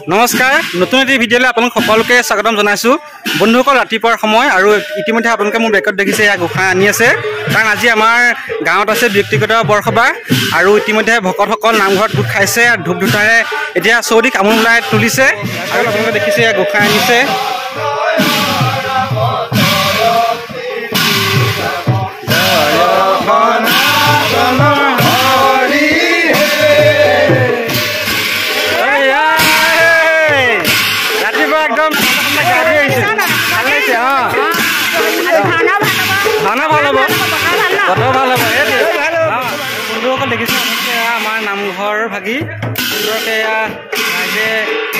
নমস্কাৰ নতুন এটি ভিডিঅ'লৈ আপোনালোক সকলোকে স্বাগতম জনাইছোঁ বন্ধুসকল ৰাতিপুৱাৰ সময় আৰু ইতিমধ্যে আপোনালোকে মোৰ বেকত দেখিছে এয়া গোঁসাই আনি আছে কাৰণ আজি আমাৰ গাঁৱত আছে ব্যক্তিগত বৰসভা আৰু ইতিমধ্যে ভকতসকল নামঘৰত গোট খাইছে আৰু ধূপ ধূতাৰে এতিয়া চৌদিশ আমোলাই তুলিছে আৰু আপোনালোকে দেখিছে এয়া গোঁসাই আনিছে ভাওনা ভাল হ'ব বতৰ ভাল হ'ব বন্ধুসকল দেখিছে আমাৰ নামঘৰ ভাগি সুন্দৰকৈ এয়া ৰাইজে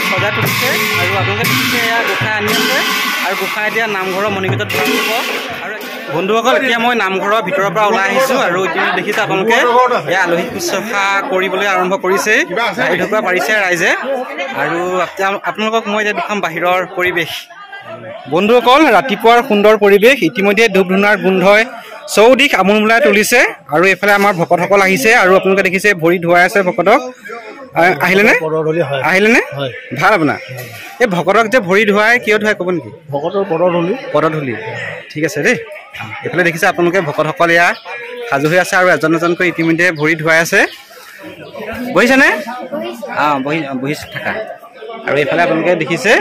সজাই তুলিছে আৰু আপোনালোকে দেখিছে এয়া গোঁসাই আনি আছে আৰু গোঁসাই এতিয়া নামঘৰৰ মণিকূটত ভৰাই দিব আৰু বন্ধুসকল এতিয়া মই নামঘৰৰ ভিতৰৰ পৰা ওলাই আহিছোঁ আৰু এতিয়া দেখিছে আপোনালোকে এয়া আলহী শুশ্ৰূষা কৰিবলৈ আৰম্ভ কৰিছে ঢকুৱা পাৰিছে ৰাইজে আৰু আপোনালোকক মই এতিয়া দেখাম বাহিৰৰ পৰিৱেশ বন্ধুসকল ৰাতিপুৱাৰ সুন্দৰ পৰিৱেশ ইতিমধ্যে ধূপ ধূনাৰ গোন্ধই চৌদিশ আমোলাই তুলিছে আৰু এইফালে আমাৰ ভকতসকল আহিছে আৰু আপোনালোকে দেখিছে ভৰি ধুৱাই আছে ভকতক আহিলেনে ভাল আপোনাৰ এই ভকতক যে ভৰি ধুৱাই কিয় ধুৱাই ক'ব নেকি ভকতৰ পদধূলি ঠিক আছে দেই এইফালে দেখিছে আপোনালোকে ভকতসকল এয়া সাজু হৈ আছে আৰু এজন এজনকৈ ইতিমধ্যে ভৰি ধুৱাই আছে বহিছেনে বহি থাকা আৰু এইফালে আপোনালোকে দেখিছে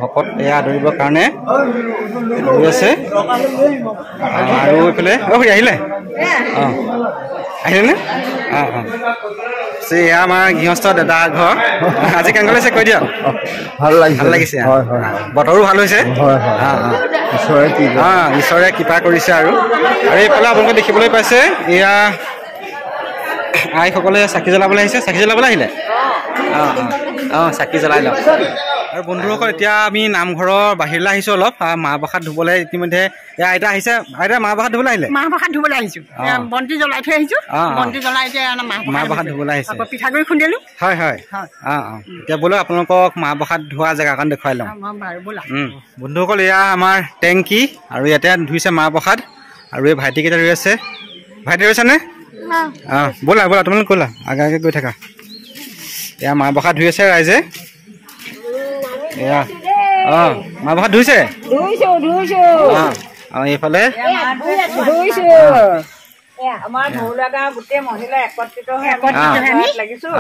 ভকত এয়া আদৰিবৰ কাৰণে ৰৈ আছে আৰু এইফালে আহিলে আহিলেনে এয়া আমাৰ গৃহস্থ দাদা ঘৰ আজি কেনেকুৱা লাগিছে কৈ দিয়ক ভাল লাগিছে বতৰো ভাল হৈছে ঈশ্বৰে কৃপা কৰিছে আৰু এইফালে আপোনালোকে দেখিবলৈ পাইছে এয়া আইসকলে চাকি জ্বলাবলৈ আহিছে চাকি জ্বলাবলৈ আহিলে চাকি জ্বলাই লওক আৰু বন্ধুসকল এতিয়া আমি নামঘৰৰ বাহিৰলৈ আহিছোঁ অলপ মাহ প্ৰসাদ ধুবলৈ ইতিমধ্যে এয়া আইতা আহিছে আইতা মাহ প্ৰসাদ ধুবলৈ আহিলে মাহ প্ৰসাদ ধুবলৈ আহিছোঁ বন্তি জ্বলাই থৈ আহিছোঁ বন্তি জ্বলাই এতিয়া মাহ প্ৰসাদ ধুবলৈ আহিছে পিঠাগুড়ি খুন্দিলোঁ হয় এতিয়া বোলো আপোনালোকক মাহ প্ৰসাদ ধোৱা জেগাকণ দেখুৱাই লওঁ বন্ধুসকল এয়া আমাৰ টেংকি আৰু ইয়াতে ধুইছে মাহ প্ৰসাদ আৰু এই ভাইটিকেইটা ৰৈ আছে ভাইটি ৰৈছেনে ব'লা তোমালোক ক'লা আগে আগে গৈ থাকা এয়া মাহ প্ৰসাদ ধুই আছে ৰাইজে এয়া মাহ প্ৰসাদ ধুইছে এইফালে আমাৰ ধৌলাগা গোটেই মহিলা একত্ৰিত লাগিছোঁ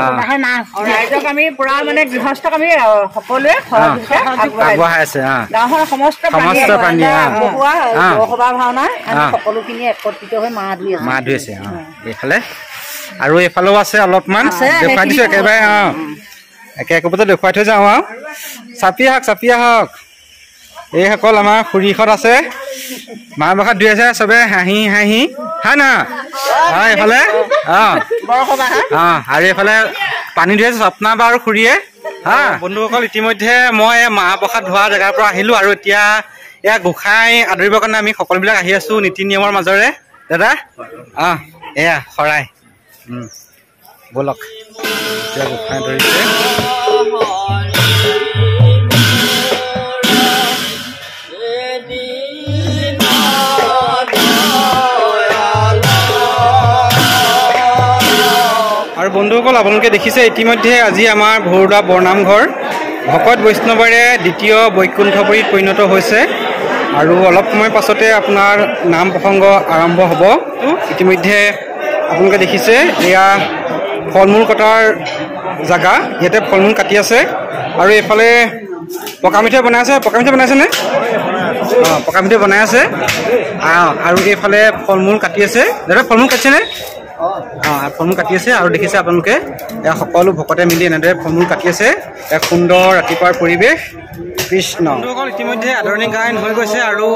ৰাইজক আমি পুৰা মানে গৃহস্থক আমি সকলোৱে আগবঢ়াই আছে গাঁওখনৰ সমস্ত প্ৰাণী বৰসভা ভাওনাৰ সকলোখিনি একত্ৰিত হৈ মাহ ধুই আছে এইফালে আৰু এইফালেও আছে অলপমান দেখুৱাই দিছোঁ একেবাৰে একে একোপতে দেখুৱাই থৈ যাওঁ আৰু চাপি আহক এইসকল আমাৰ খুৰীহঁত আছে মাহ প্ৰসাদ ধুই আছে চবে হাঁহি হয় নহয় এইফালে আৰু এইফালে পানী ধুই আছে স্বপ্না বা আৰু খুৰীয়ে বন্ধুসকল ইতিমধ্যে মই মাহ প্ৰসাদ ধোৱা জেগাৰ পৰা আহিলোঁ আৰু এতিয়া এয়া গোঁসাই আদৰিবৰ কাৰণে আমি সকলোবিলাক আহি আছোঁ নীতি নিয়মৰ মাজৰে দাদা এয়া শৰাই ব'লক এতিয়া গোঁসাই ধৰিছে আৰু বন্ধুসকল আপোনালোকে দেখিছে ইতিমধ্যে আজি আমাৰ ভৰুৱা বৰনামঘৰ ভকত বৈষ্ণৱৰে দ্বিতীয় বৈকুণ্ঠপুৰীত পৰিণত হৈছে আৰু অলপ সময় পাছতে আপোনাৰ নাম প্ৰসংগ আৰম্ভ হ'ব ইতিমধ্যে আপোনালোকে দেখিছে এয়া ফল মূল কটাৰ জেগা ইয়াতে ফল মূল কাটি আছে আৰু এইফালে পকা মিঠৈ বনাইছেনে পকা মিঠৈ বনাই আছে আৰু এইফালে ফল মূল কাটি আছে দাদা ফল মূল কাটিছেনে ফল মূল কাটি আছে আৰু দেখিছে আপোনালোকে এয়া সকলো ভকতে মিলি এনেদৰে ফল মূল কাটি আছে এক সুন্দৰ ৰাতিপুৱাৰ পৰিৱেশ কৃষ্ণ বন্ধুসকল ইতিমধ্যে আদৰণি গায়ন হৈ গৈছে আৰু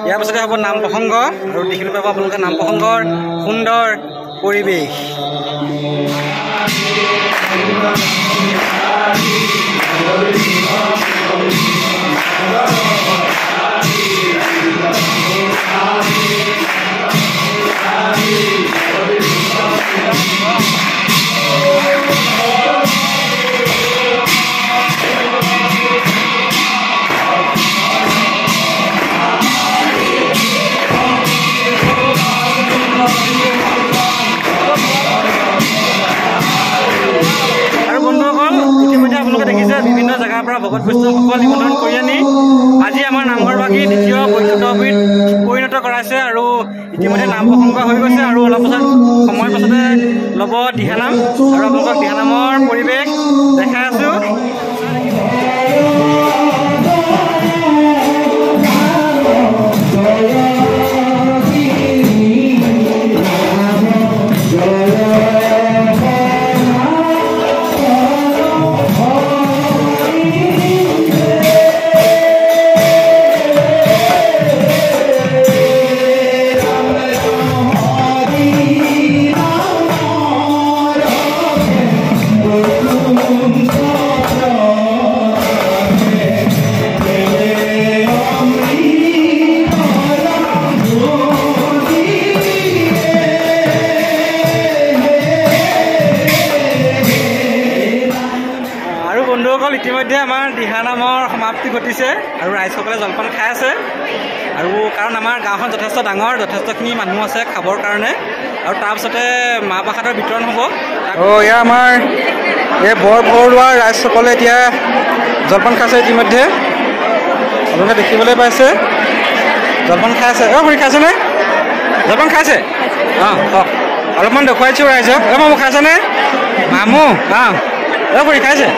ইয়াৰ পাছতে হ'ব নাম প্ৰসংগ আৰু দেখিবলৈ পাব আপোনালোকে নাম প্ৰসংগৰ সুন্দৰ পৰিৱেশ গাঁৱৰ পৰা ভকত বৈষ্ণৱসকল নিমন্ত্ৰণ কৰি আনি আজি আমাৰ নামঘৰভাগী দ্বিতীয় বৈকুণ্ঠপুৰীত পৰিণত কৰাইছে আৰু ইতিমধ্যে নাম প্ৰসংগ হৈ গৈছে আৰু অলপ পাছত সময় পাছতে ল'ব দিহানাম আৰু আপোনালোকক দিহানামৰ পৰিৱেশ দেখাই আছোঁ। বন্ধুসকল ইতিমধ্যে আমাৰ দিহানামৰ সমাপ্তি ঘটিছে আৰু ৰাইজসকলে জলপান খাই আছে আৰু কাৰণ আমাৰ গাঁওখন যথেষ্ট ডাঙৰ, যথেষ্টখিনি মানুহ আছে খাবৰ কাৰণে আৰু তাৰপিছতে মাহ প্ৰসাদৰ বিতৰণ হ'ব। এয়া আমাৰ এই বৰ ভৰুৱা ৰাইজসকলে এতিয়া জলপান খাইছে ইতিমধ্যে আপোনালোকে দেখিবলৈ পাইছে জলপান খাই আছে। খুৰী খাইছেনে? জলপান খাইছে? কওক অলপমান দেখুৱাইছোঁ ৰাইজক। মামু খাইছেনে? মামু খুৰী খাইছে?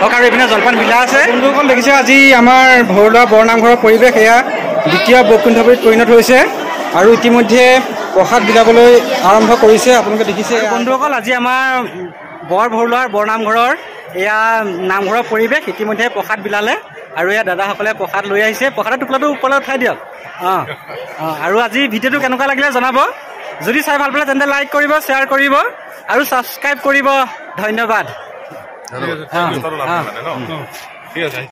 আৰু এইপিনে জলপান বিলা আছে। বন্ধুসকল দেখিছে আজি আমাৰ ভৰুৱা বৰনামঘৰৰ পৰিৱেশ এয়া দ্বিতীয় বৈকুণ্ঠপুৰীত পৰিণত হৈছে আৰু ইতিমধ্যে প্ৰসাদ বিলাবলৈ আৰম্ভ কৰিছে আপোনালোকে দেখিছে। বন্ধুসকল আজি আমাৰ বৰ ভৰুৱাৰ বৰনামঘৰৰ এয়া নামঘৰৰ পৰিৱেশ ইতিমধ্যে প্ৰসাদ বিলালে আৰু এয়া দাদাসকলে প্ৰসাদ লৈ আহিছে। প্ৰসাদৰ টোপোলাটো ওপৰলৈ উঠাই দিয়ক। আৰু আজি ভিডিঅ'টো কেনেকুৱা লাগিলে জনাব। যদি চাই ভাল পালে তেন্তে লাইক কৰিব, শ্বেয়াৰ কৰিব আৰু ছাবস্ক্ৰাইব কৰিব। ধন্যবাদ।